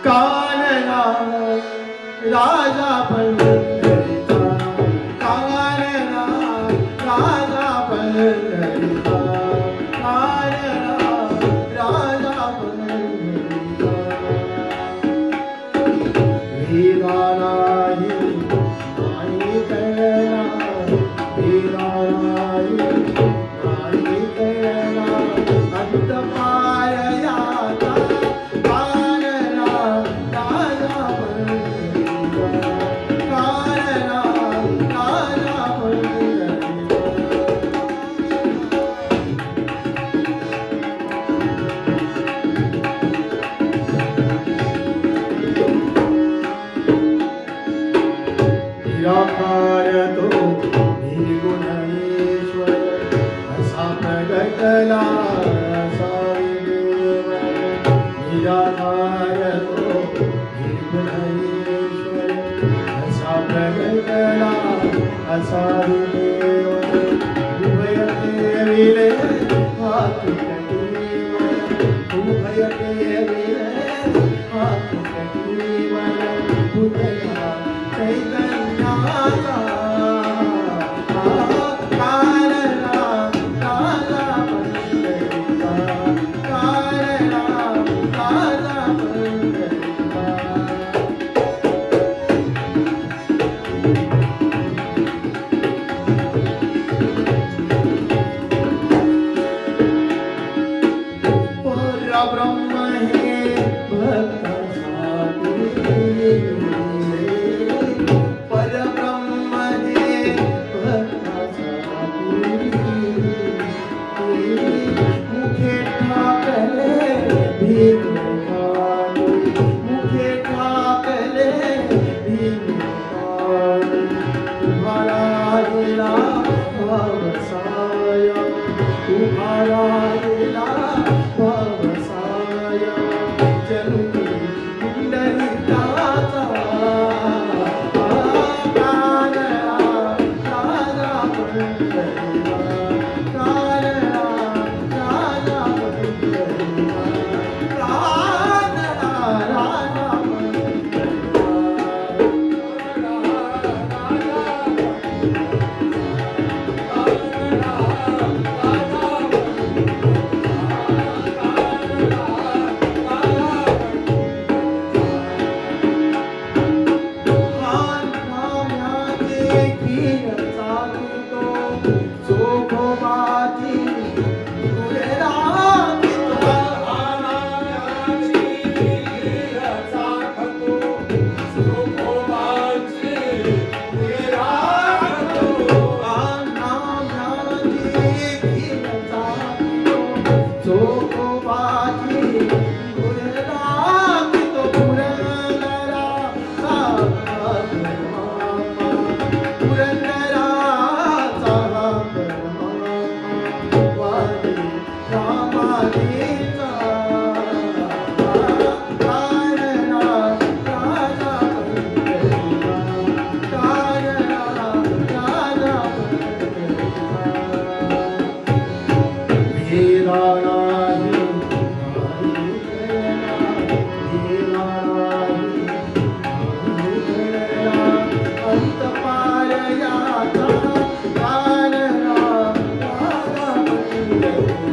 कानना राजा पंढरीचा, कानना राजा पंढरीचा, कानना राजा पंढरीचा. वेदा नाही नाही कळला, वेदा नाही नाही कळला, अंत पारयाचा कानना राजा पंढरीचा, कानना राजा पंढरीचा. निराकार तो निर्गुणेश्वर, असा प्रगटला असा विदेव. निराकार तो निर्गुणेश्वर, असा प्रगटला असा विदेव. उभय देविले हाती कटीवर, उभय देविले हाती कटीवर. उदया चैतन्याचा कानना राजा पंढरीचा, कानना राजा पंढरीचा. परब्रह्म हे भक्तासाठी, परब्रह्म हे भक्तासाठी. मुखे ठाकले भीमकाली, मुखे ठाकले भीमकाली. तुम्हाला दिला व्यवसाय, तुम्हाला दिला व्यवसाय. जणू पुंडलिकाचा कानना राजा पंढरीचा, कानना राजा पंढरीचा, कानना राजा पंढरीचा. अंत पारयाचा कानना राजा पंढरीचा.